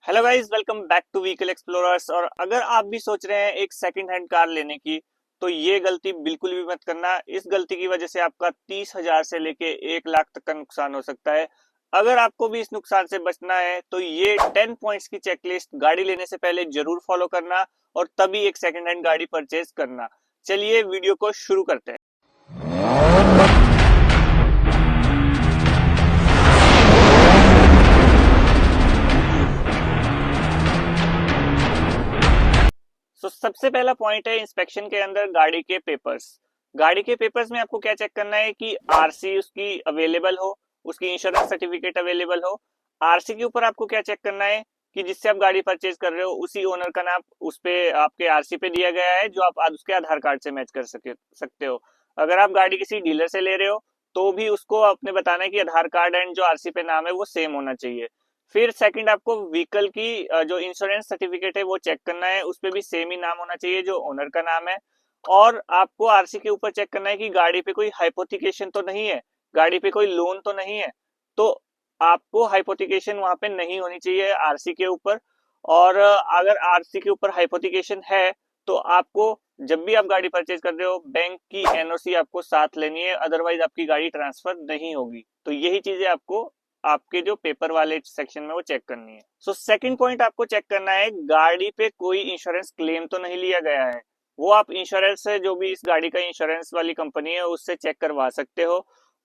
Hello guys, welcome back to vehicle explorers. और अगर आप भी सोच रहे हैं एक सेकंड हैंड कार लेने की, तो ये गलती बिल्कुल भी मत करना। इस गलती की वजह से आपका 30,000 से लेके 1 लाख तक का नुकसान हो सकता है। अगर आपको भी इस नुकसान से बचना है तो ये 10 पॉइंट्स की चेकलिस्ट गाड़ी लेने से पहले जरूर फॉलो करना और तभी एक सेकंड हैंड गाड़ी परचेज करना। चलिए वीडियो को शुरू करते हैं। तो सबसे पहला पॉइंट है इंस्पेक्शन के अंदर गाड़ी के पेपर्स। गाड़ी के पेपर्स में आपको क्या चेक करना है कि आरसी उसकी अवेलेबल हो, उसकी इंश्योरेंस सर्टिफिकेट अवेलेबल हो। आरसी के ऊपर आपको क्या चेक करना है कि जिससे आप गाड़ी परचेज कर रहे हो उसी ओनर का नाम उस पे आपके आरसी पे दिया गया है, जो आप उसके आधार कार्ड से मैच कर सकते हो। अगर आप गाड़ी किसी डीलर से ले रहे हो तो भी उसको आपने बताना है कि आधार कार्ड एंड जो आरसी पे नाम है वो सेम होना चाहिए। फिर सेकंड आपको व्हीकल की जो इंश्योरेंस सर्टिफिकेट है वो चेक करना है, उस पे भी सेम ही नाम होना चाहिए जो ओनर का नाम है। और आपको आरसी के ऊपर चेक करना है कि गाड़ी पे कोई हाइपोथिकेशन तो नहीं है, गाड़ी पे कोई लोन तो नहीं है। तो आपको हाइपोथिकेशन वहां पे नहीं होनी चाहिए आरसी के ऊपर। और अगर आरसी के ऊपर हाइपोथिकेशन है तो आपको जब भी आप गाड़ी परचेज कर रहे हो बैंक की एनओसी आपको साथ लेनी है, अदरवाइज आपकी गाड़ी ट्रांसफर नहीं होगी। तो यही चीजें आपको आपके जो पेपर वाले सेक्शन में वो चेक करनी है। सो सेकंड पॉइंट आपको चेक करना है गाड़ी पे कोई इंश्योरेंस क्लेम तो नहीं लिया गया है। वो आप इंश्योरेंस से जो भी इस गाड़ी का इंश्योरेंस वाली कंपनी है उससे चेक करवा सकते हो।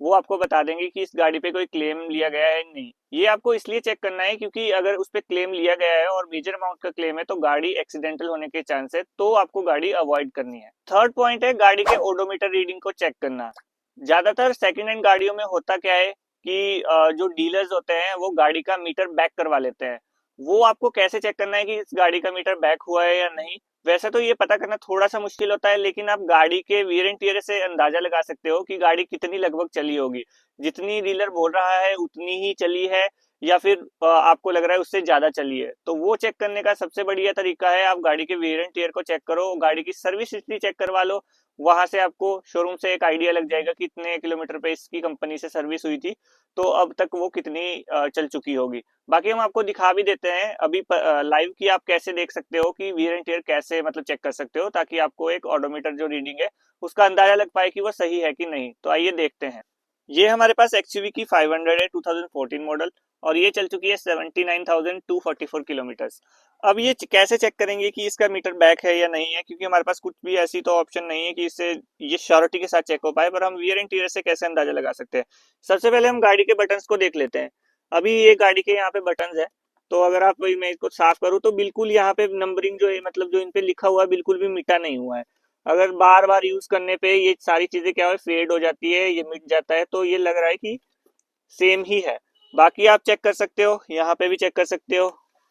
वो आपको बता देंगे कि इस गाड़ी पे कोई क्लेम लिया गया है नहीं। ये आपको इसलिए चेक करना है क्योंकि अगर उस पे क्लेम लिया गया है और मेजर अमाउंट का क्लेम है तो गाड़ी एक्सीडेंटल होने के चांस है, तो आपको गाड़ी अवॉइड करनी है। थर्ड पॉइंट है गाड़ी के ओडोमीटर रीडिंग को चेक करना। ज्यादातर सेकंड हैंड गाड़ियों में होता क्या है कि जो डीलर्स होते हैं वो गाड़ी का मीटर बैक करवा लेते हैं। वो आपको कैसे चेक करना है कि इस गाड़ी का मीटर बैक हुआ है या नहीं? वैसे तो ये पता करना थोड़ा सा मुश्किल होता है, लेकिन आप गाड़ी के वियर एंड टियर से अंदाजा लगा सकते हो कि गाड़ी कितनी लगभग चली होगी। जितनी डीलर बोल रहा है उतनी ही चली है या फिर आपको लग रहा है उससे ज्यादा चली है। तो वो चेक करने का सबसे बढ़िया तरीका है आप गाड़ी के वियर एंड टियर को चेक करो, गाड़ी की सर्विस हिस्ट्री चेक करवा लो। वहां से आपको शोरूम से एक आइडिया लग जाएगा कि कितने किलोमीटर पे इसकी कंपनी से सर्विस हुई थी, तो अब तक वो कितनी चल चुकी होगी। बाकी हम आपको दिखा भी देते हैं अभी लाइव की आप कैसे देख सकते हो कि वीयर एंड टियर कैसे मतलब चेक कर सकते हो, ताकि आपको एक ऑडोमीटर जो रीडिंग है उसका अंदाजा लग पाए कि वो सही है कि नहीं। तो आइए देखते हैं। ये हमारे पास एक्सयूवी की 500 है, 2014 मॉडल, और ये चल चुकी है 79,244 किलोमीटर्स। अब ये कैसे चेक करेंगे कि इसका मीटर बैक है या नहीं है, क्योंकि हमारे पास कुछ भी ऐसी तो ऑप्शन नहीं है कि इससे ये श्योरिटी के साथ चेक हो पाए, पर हम वियर एंड टियर से कैसे अंदाजा लगा सकते हैं। सबसे पहले हम गाड़ी के बटन्स को देख लेते हैं। अभी ये गाड़ी के यहाँ पे बटन्स है, तो अगर आप मैं इसको साफ करूँ तो बिल्कुल यहाँ पे नंबरिंग जो है मतलब जो इन पे लिखा हुआ है बिल्कुल भी मिटा नहीं हुआ है। अगर बार बार यूज करने पे ये सारी चीजें क्या है फेड हो जाती है, ये मिट जाता है, तो ये लग रहा है कि सेम ही है। बाकी आप चेक कर सकते हो, यहाँ पे भी चेक कर सकते हो,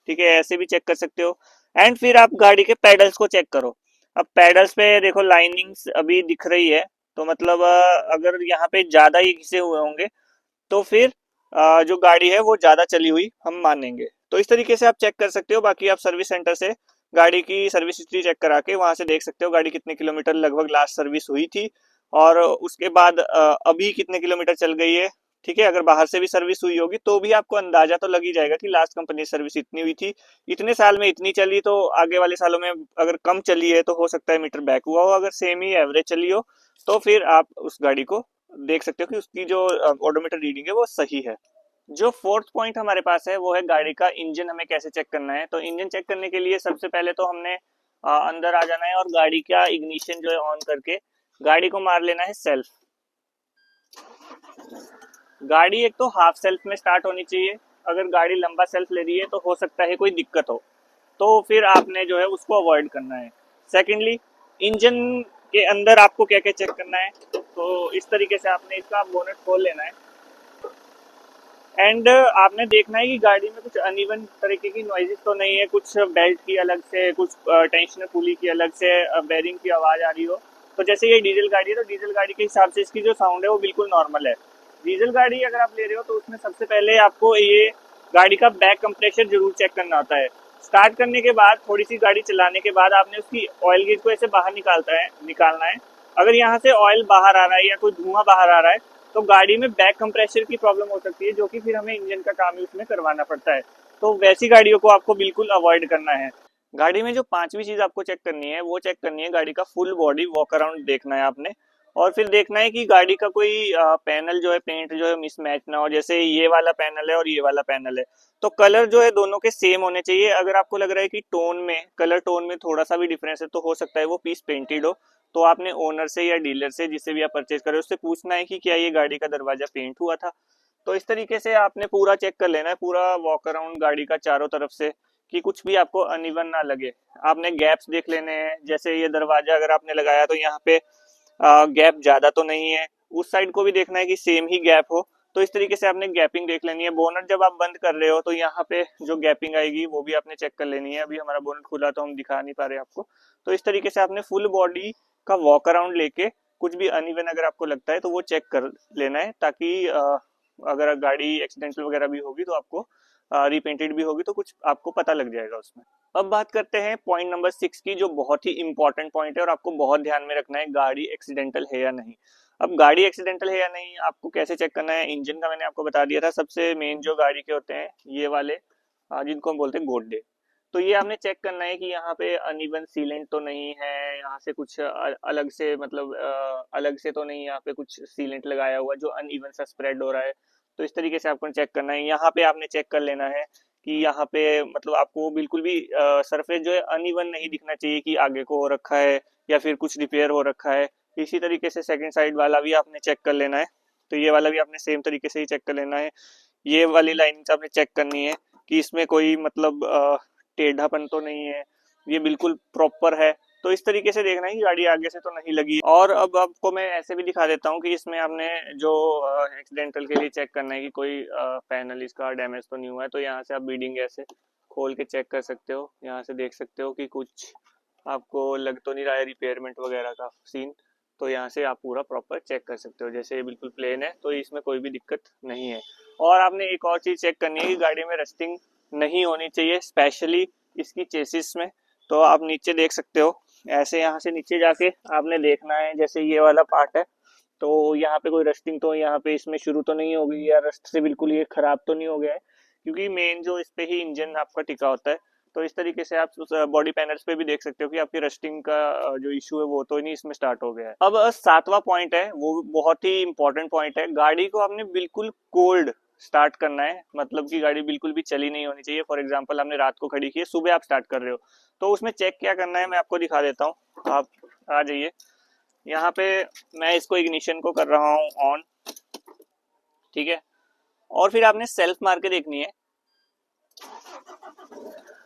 ठीक है, ऐसे भी चेक कर सकते हो। एंड फिर आप गाड़ी के पेडल्स को चेक करो। अब पेडल्स पे देखो लाइनिंग्स अभी दिख रही है, तो मतलब अगर यहाँ पे ज्यादा ये घिसे हुए होंगे तो फिर जो गाड़ी है वो ज्यादा चली हुई हम मानेंगे। तो इस तरीके से आप चेक कर सकते हो। बाकी आप सर्विस सेंटर से गाड़ी की सर्विस हिस्ट्री चेक करा के वहां से देख सकते हो गाड़ी कितने किलोमीटर लगभग लास्ट सर्विस हुई थी, और उसके बाद अभी कितने किलोमीटर चल गई है। ठीक है, अगर बाहर से भी सर्विस हुई होगी तो भी आपको अंदाजा तो लग ही जाएगा कि लास्ट कंपनी सर्विस इतनी हुई थी, इतने साल में इतनी चली, तो आगे वाले सालों में अगर कम चली है तो हो सकता है मीटर बैक हुआ हो। अगर सेम ही एवरेज चली हो तो फिर आप उस गाड़ी को देख सकते हो कि उसकी जो ओडोमीटर रीडिंग है वो सही है। जो फोर्थ पॉइंट हमारे पास है वो है गाड़ी का इंजन हमें कैसे चेक करना है। तो इंजन चेक करने के लिए सबसे पहले तो हमने अंदर आ जाना है और गाड़ी का इग्निशन जो है ऑन करके गाड़ी को मार लेना है सेल्फ। गाड़ी एक तो हाफ सेल्फ में स्टार्ट होनी चाहिए। अगर गाड़ी लंबा सेल्फ ले रही है तो हो सकता है कोई दिक्कत हो, तो फिर आपने जो है उसको अवॉइड करना है। सेकेंडली, इंजन के अंदर आपको क्या क्या चेक करना है, तो इस तरीके से आपने इसका बोनट खोल लेना है। एंड आपने देखना है कि गाड़ी में कुछ अनइवन तरीके की नॉइजेस तो नहीं है, कुछ बेल्ट की अलग से, कुछ टेंशनर पुली की अलग से बेरिंग की आवाज आ रही हो। तो जैसे ये डीजल गाड़ी है तो डीजल गाड़ी के हिसाब से इसकी जो साउंड है वो बिल्कुल नॉर्मल है। डीजल गाड़ी अगर आप ले रहे हो तो उसमें सबसे पहले आपको ये गाड़ी का बैक कंप्रेशर जरूर चेक करना होता है। स्टार्ट करने के बाद थोड़ी सी गाड़ी चलाने के बाद आपने उसकी ऑयल गेज को ऐसे बाहर निकालना है। अगर यहाँ से ऑयल बाहर आ रहा है या कोई धुआं बाहर आ रहा है तो गाड़ी में बैक कंप्रेशर की प्रॉब्लम हो सकती है, जो कि फिर हमें इंजन का काम ही उसमें करवाना पड़ता है। तो वैसी गाड़ियों को आपको बिल्कुल अवॉइड करना है। गाड़ी में जो पांचवी चीज आपको चेक करनी है वो चेक करनी है गाड़ी का फुल बॉडी वॉक अराउंड देखना है आपने। और फिर देखना है कि गाड़ी का कोई पैनल जो है, पेंट जो है मिसमैच ना हो। जैसे ये वाला पैनल है और ये वाला पैनल है, तो कलर जो है दोनों के सेम होने चाहिए। अगर आपको लग रहा है कि टोन में, कलर टोन में थोड़ा सा भी डिफरेंस है, तो हो सकता है वो पीस पेंटेड हो। तो आपने ओनर से या डीलर से, जिसे भी आप परचेज करें, उससे पूछना है कि क्या ये गाड़ी का दरवाजा पेंट हुआ था। तो इस तरीके से आपने पूरा चेक कर लेना है, पूरा वॉक अराउंड गाड़ी का चारों तरफ से, कि कुछ भी आपको अनइवन ना लगे। आपने गैप्स देख लेने हैं, जैसे ये दरवाजा अगर आपने लगाया तो यहाँ पे गैप ज्यादा तो नहीं है, उस साइड को भी देखना है कि सेम ही गैप हो। तो इस तरीके से आपने गैपिंग देख लेनी है। बोनट जब आप बंद कर रहे हो तो यहाँ पे जो गैपिंग आएगी वो भी आपने चेक कर लेनी है। अभी हमारा बोनट खुला तो हम दिखा नहीं पा रहे आपको। तो इस तरीके से आपने फुल बॉडी का वॉक अराउंड लेके कुछ भी अनइवन अगर आपको लगता है तो वो चेक कर लेना है, ताकि अगर गाड़ी एक्सीडेंटल वगैरह भी होगी तो आपको रिपेंटेड भी होगी तो कुछ आपको पता लग जाएगा उसमें। अब बात करते हैं पॉइंट नंबर 6 की, जो बहुत ही इंपॉर्टेंट पॉइंट है और आपको बहुत ध्यान में रखना है, गाड़ी एक्सीडेंटल है या नहीं। अब गाड़ी एक्सीडेंटल है या नहीं आपको कैसे चेक करना है? इंजन का मैंने आपको बता दिया था। सबसे मेन जो गाड़ी के होते हैं ये वाले, जिनको हम बोलते हैं गोड्डे, तो ये आपने चेक करना है कि यहाँ पे अनइवन सीलेंट तो नहीं है, यहाँ से कुछ अलग से, मतलब अलग से तो नहीं यहाँ पे कुछ सीलेंट लगाया हुआ जो अनइवन सा स्प्रेड हो रहा है। तो इस तरीके से आपको चेक करना है। यहाँ पे आपने चेक कर लेना है कि यहाँ पे मतलब आपको बिल्कुल भी सरफेस जो है अनइवन नहीं दिखना चाहिए कि आगे को हो रखा है या फिर कुछ रिपेयर हो रखा है। इसी तरीके से सेकंड साइड वाला भी आपने चेक कर लेना है। तो ये वाला भी आपने सेम तरीके से ही चेक कर लेना है। ये वाली लाइनिंग आपने चेक करनी है कि इसमें कोई मतलब टेढ़ापन तो नहीं है, ये बिल्कुल प्रॉपर है। तो इस तरीके से देखना है कि गाड़ी आगे से तो नहीं लगी। और अब आपको मैं ऐसे भी दिखा देता हूँ कि इसमें आपने जो एक्सीडेंटल के लिए चेक करना है कि कोई पैनल इसका डैमेज तो नहीं हुआ है। तो यहाँ से आप बीडिंग ऐसे खोल के चेक कर सकते हो, यहाँ से देख सकते हो कि कुछ आपको लग तो नहीं रहा है रिपेयरमेंट वगैरह का सीन। तो यहाँ से आप पूरा प्रॉपर चेक कर सकते हो। जैसे ये बिल्कुल प्लेन है तो इसमें कोई भी दिक्कत नहीं है। और आपने एक और चीज चेक करनी है कि गाड़ी में रस्टिंग नहीं होनी चाहिए, स्पेशली इसकी चेसिस में। तो आप नीचे देख सकते हो, ऐसे यहाँ से नीचे जाके आपने देखना है, जैसे ये वाला पार्ट है तो यहाँ पे कोई रस्टिंग तो यहाँ पे इसमें शुरू तो नहीं हो गई, या रस्ट से बिल्कुल ये खराब तो नहीं हो गया है, क्योंकि मेन जो इस पे ही इंजन आपका टिका होता है। तो इस तरीके से आप बॉडी पैनल्स पे भी देख सकते हो कि आपकी रस्टिंग का जो इशू है वो तो नहीं इसमें स्टार्ट हो गया है। अब सातवां पॉइंट है, वो बहुत ही इंपॉर्टेंट पॉइंट है। गाड़ी को आपने बिल्कुल कोल्ड स्टार्ट करना है, मतलब कि गाड़ी बिल्कुल भी चली नहीं होनी चाहिए। फॉर एग्जांपल आपने रात को खड़ी की है, सुबह आप स्टार्ट कर रहे हो, तो उसमें चेक क्या करना है मैं आपको दिखा देता हूँ। आप आ जाइए यहाँ पे, मैं इसको इग्निशन को कर रहा हूँ ऑन, ठीक है। और फिर आपने सेल्फ मार के देखनी है।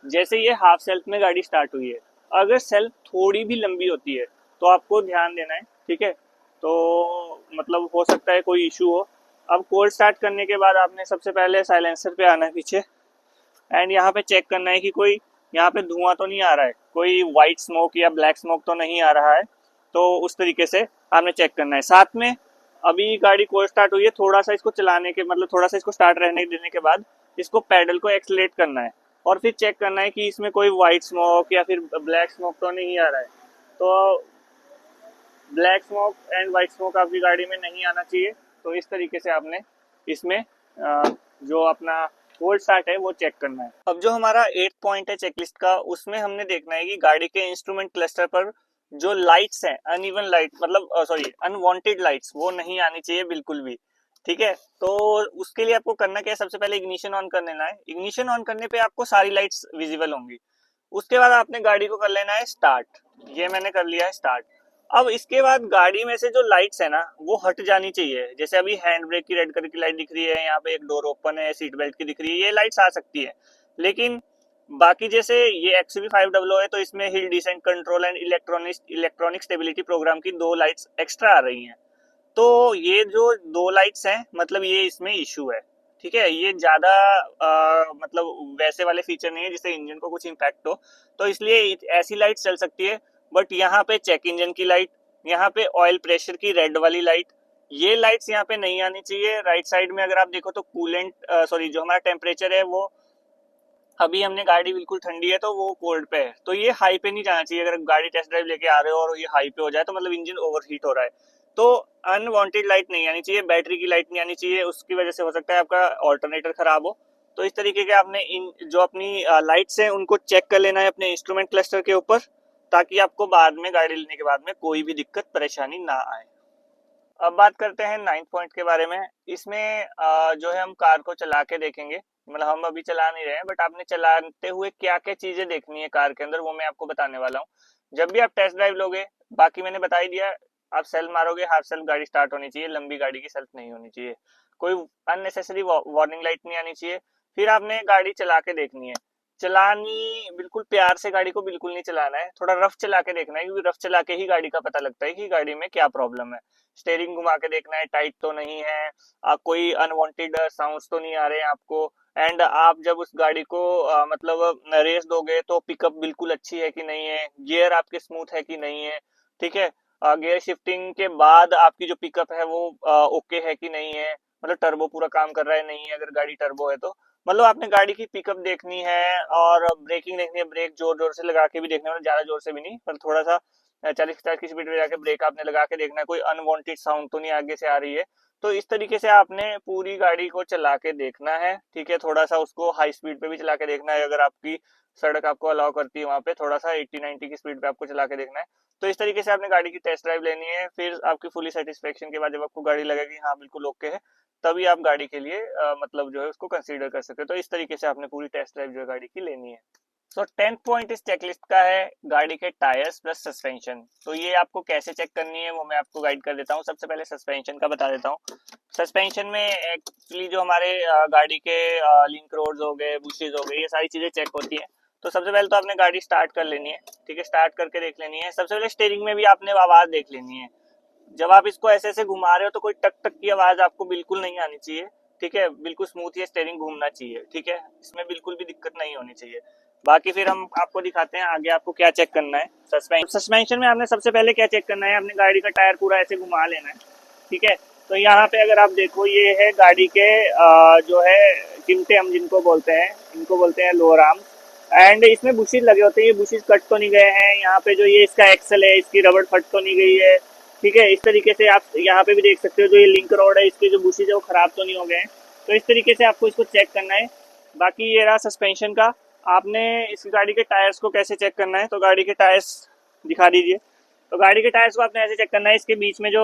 जैसे ये हाफ सेल्फ में गाड़ी स्टार्ट हुई है, अगर सेल्फ थोड़ी भी लंबी होती है तो आपको ध्यान देना है, ठीक है। तो मतलब हो सकता है कोई इशू हो। अब कोल्ड स्टार्ट करने के बाद आपने सबसे पहले साइलेंसर पे आना है पीछे, एंड यहाँ पे चेक करना है कि कोई यहाँ पे धुआं तो नहीं आ रहा है, कोई व्हाइट स्मोक या ब्लैक स्मोक तो नहीं आ रहा है। तो उस तरीके से आपने चेक करना है। साथ में अभी गाड़ी कोल्ड स्टार्ट हुई है, थोड़ा सा इसको चलाने के मतलब थोड़ा सा इसको स्टार्ट रहने देने के बाद इसको पैडल को एक्सलेट करना है, और फिर चेक करना है कि इसमें कोई व्हाइट स्मोक या फिर ब्लैक स्मोक तो नहीं आ रहा है। तो black smoke and white smoke आपकी गाड़ी में नहीं आना चाहिए। तो इस तरीके से आपने इसमें जो अपना कोल्ड स्टार्ट है वो चेक करना है। अब जो हमारा 8th पॉइंट है चेकलिस्ट का, उसमें हमने देखना है कि गाड़ी के इंस्ट्रूमेंट क्लस्टर पर जो लाइट्स हैं, अनइवन लाइट मतलब सॉरी अनवांटेड लाइट्स, वो नहीं आनी चाहिए बिल्कुल भी, ठीक है। तो उसके लिए आपको करना क्या है, सबसे पहले इग्निशन ऑन कर लेना है। इग्निशन ऑन करने पे आपको सारी लाइट्स विजिबल होंगी। उसके बाद आपने गाड़ी को कर लेना है स्टार्ट। ये मैंने कर लिया है स्टार्ट। अब इसके बाद गाड़ी में से जो लाइट्स है ना वो हट जानी चाहिए। जैसे अभी हैंड ब्रेक की रेड कलर की लाइट दिख रही है, यहाँ पे एक डोर ओपन है, सीट बेल्ट की दिख रही है, ये लाइट्स आ सकती है। लेकिन बाकी जैसे ये XUV500 है तो इसमें hill descent control and electronic stability programme की 2 लाइट्स एक्स्ट्रा आ रही हैं। तो ये जो 2 लाइट्स हैं मतलब ये इसमें इशू है, ठीक है। ये ज्यादा मतलब वैसे वाले फीचर नहीं है जिससे इंजन को कुछ इम्पैक्ट हो, तो इसलिए ऐसी लाइट चल सकती है। बट यहाँ पे चेक इंजन की लाइट, यहाँ पे ऑयल प्रेशर की रेड वाली लाइट, ये लाइट्स यहाँ पे नहीं आनी चाहिए। राइट साइड में अगर आप देखो तो कूलेंट सॉरी जो हमारा टेम्परेचर है वो, अभी हमने गाड़ी बिल्कुल ठंडी है तो वो कोल्ड पे है, तो ये हाई पे नहीं जाना चाहिए। अगर गाड़ी टेस्ट ड्राइव लेके आ रहे हो और ये हाई पे हो जाए तो मतलब इंजन ओवरहीट हो रहा है। तो अनवांटेड लाइट नहीं आनी चाहिए, बैटरी की लाइट नहीं आनी चाहिए, उसकी वजह से हो सकता है आपका ऑल्टरनेटर खराब हो। तो इस तरीके के आपने इन जो अपनी लाइट्स हैं उनको चेक कर लेना है अपने इंस्ट्रूमेंट क्लस्टर के ऊपर, ताकि आपको बाद में गाड़ी लेने के बाद में कोई भी दिक्कत परेशानी ना आए। अब बात करते हैं 9th पॉइंट के बारे में। इसमें जो है हम कार को चला के देखेंगे, मतलब हम अभी चला नहीं रहे हैं, बट आपने चलाते हुए क्या क्या चीजें देखनी है कार के अंदर वो मैं आपको बताने वाला हूँ। जब भी आप टेस्ट ड्राइव लोगे, बाकी मैंने बता ही दिया, आप सेल्फ मारोगे, हाफ सेल्फ गाड़ी स्टार्ट होनी चाहिए, लंबी गाड़ी की सेल्फ नहीं होनी चाहिए, कोई अननेसेसरी वार्निंग लाइट नहीं आनी चाहिए। फिर आपने गाड़ी चला के देखनी है। चलानी बिल्कुल प्यार से, गाड़ी को बिल्कुल नहीं चलाना है, थोड़ा रफ चला के देखना है, क्योंकि रफ चला के ही गाड़ी का पता लगता है कि गाड़ी में क्या प्रॉब्लम है। स्टेयरिंग घुमा के देखना है, टाइट तो नहीं है, कोई अनवांटेड साउंड्स तो नहीं आ रहे हैं आपको। एंड आप जब उस गाड़ी को मतलब रेस दोगे तो पिकअप बिल्कुल अच्छी है कि नहीं है, गियर आपके स्मूथ है कि नहीं है, ठीक है। गियर शिफ्टिंग के बाद आपकी जो पिकअप है वो ओके है कि नहीं है, मतलब टर्बो पूरा काम कर रहा है नहीं है, अगर गाड़ी टर्बो है तो। मतलब आपने गाड़ी की पिकअप देखनी है और ब्रेकिंग देखनी है, ब्रेक जोर जोर से लगा के भी देखना है, मतलब ज्यादा जोर से भी नहीं, पर थोड़ा सा 40-50 की स्पीड में जाके ब्रेक आपने लगा के देखना है, कोई अनवांटेड साउंड तो नहीं आगे से आ रही है। तो इस तरीके से आपने पूरी गाड़ी को चला के देखना है, ठीक है। थोड़ा सा उसको हाई स्पीड पे भी चला के देखना है, अगर आपकी सड़क आपको अलाउ करती है वहां पे थोड़ा सा 80-90 की स्पीड पे आपको चला के देखना है। तो इस तरीके से आपने गाड़ी की टेस्ट ड्राइव लेनी है। फिर आपकी फुली सेटिस्फेक्शन के बाद जब आपको गाड़ी लगेगी हाँ बिल्कुल ओके है, तभी आप गाड़ी के लिए मतलब जो है उसको कंसीडर कर सकते हो। तो इस तरीके से आपने पूरी टेस्ट ड्राइव जो है गाड़ी की लेनी है। सो 10th पॉइंट इस चेकलिस्ट का है गाड़ी के टायर्स प्लस सस्पेंशन। तो ये आपको कैसे चेक करनी है वो मैं आपको गाइड कर देता हूँ। सबसे पहले सस्पेंशन का बता देता हूँ। सस्पेंशन में एक्चुअली जो हमारे गाड़ी के लिंक रोड्स हो गए, बुशेज हो गए, ये सारी चीजें चेक होती है। तो सबसे पहले तो आपने गाड़ी स्टार्ट कर लेनी है, ठीक है, स्टार्ट करके देख लेनी है। सबसे पहले स्टीयरिंग में भी आपने आवाज देख लेनी है। जब आप इसको ऐसे ऐसे घुमा रहे हो तो कोई टक टक की आवाज आपको बिल्कुल नहीं आनी चाहिए, ठीक है। बिल्कुल स्मूथ ये स्टीयरिंग घूमना चाहिए, ठीक है, इसमें बिल्कुल भी दिक्कत नहीं होनी चाहिए। बाकी फिर हम आपको दिखाते हैं आगे आपको क्या चेक करना है। सस्पेंशन में आपने सबसे पहले क्या चेक करना है, अपनी गाड़ी का टायर पूरा ऐसे घुमा लेना है, ठीक है। तो यहाँ पे अगर आप देखो ये है गाड़ी के जो है चिमटे हम जिनको बोलते हैं, इनको बोलते हैं लोअर आर्म। एंड इसमें बुशेस लगे होते हैं, ये बुशेस कट तो नहीं गए हैं। यहाँ पे जो ये इसका एक्सल है इसकी रबड़ फट तो नहीं गई है, ठीक है। इस तरीके से आप यहाँ पे भी देख सकते हो जो ये लिंक रोड है इसके जो बुशेस है वो खराब तो नहीं हो गए हैं। तो इस तरीके से आपको इसको चेक करना है। बाकी ये रहा सस्पेंशन का। आपने इस गाड़ी के टायर्स को कैसे चेक करना है, तो गाड़ी के टायर्स दिखा दीजिए। तो गाड़ी के टायर्स को आपने ऐसे चेक करना है, इसके बीच में जो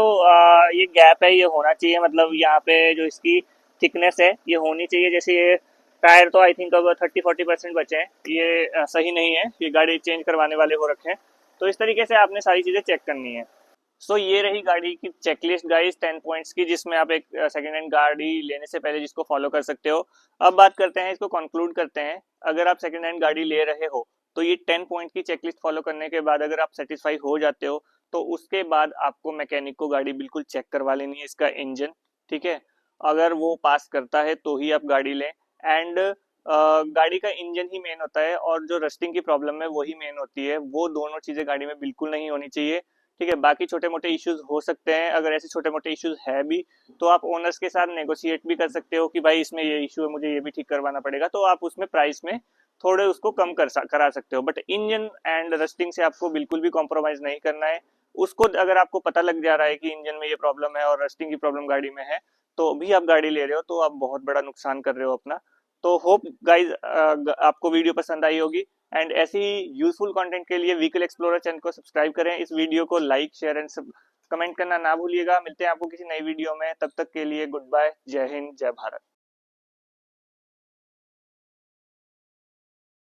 ये गैप है ये होना चाहिए, मतलब यहाँ पे जो इसकी थिकनेस है ये होनी चाहिए। जैसे ये टायर तो आई थिंक अब 30-40% बचे हैं, ये सही नहीं है, ये गाड़ी चेंज करवाने वाले हो रखे हैं। तो इस तरीके से आपने सारी चीजें चेक करनी है। सो ये रही गाड़ी की चेकलिस्ट गाइस 10 पॉइंट्स की, जिसमें आप एक सेकेंड हैंड गाड़ी लेने से पहले जिसको फॉलो कर सकते हो। अब बात करते हैं, इसको कंक्लूड करते हैं। अगर आप सेकेंड हैंड गाड़ी ले रहे हो तो ये 10 पॉइंट की चेकलिस्ट फॉलो करने के बाद अगर आप सेटिस्फाई हो जाते हो तो उसके बाद आपको मैकेनिक को गाड़ी बिल्कुल चेक करवा लेनी है, इसका इंजन, ठीक है। अगर वो पास करता है तो ही आप गाड़ी लें। एंड गाड़ी का इंजन ही मेन होता है और जो रस्टिंग की प्रॉब्लम है वही मेन होती है, वो दोनों चीजें गाड़ी में बिल्कुल नहीं होनी चाहिए, ठीक है। बाकी छोटे मोटे इश्यूज हो सकते हैं, अगर ऐसे छोटे मोटे इश्यूज है भी तो आप ओनर्स के साथ नेगोशिएट भी कर सकते हो कि भाई इसमें ये इशू है, मुझे ये भी ठीक करवाना पड़ेगा, तो आप उसमें प्राइस में थोड़े उसको कम करा सकते हो। बट इंजन एंड रस्टिंग से आपको बिल्कुल भी कॉम्प्रोमाइज नहीं करना है। उसको अगर आपको पता लग जा रहा है कि इंजन में ये प्रॉब्लम है और रस्टिंग की प्रॉब्लम गाड़ी में है, तो भी आप गाड़ी ले रहे हो तो आप बहुत बड़ा नुकसान कर रहे हो अपना। तो होप गाइज आपको वीडियो पसंद आई होगी। एंड ऐसी ही यूजफुल कंटेंट के लिए व्हीकल एक्सप्लोरर चैनल को सब्सक्राइब करें, इस वीडियो को लाइक शेयर एंड कमेंट करना ना भूलिएगा। मिलते हैं आपको किसी नई वीडियो में, तब तक के लिए गुड बाय, जय हिंद, जय भारत।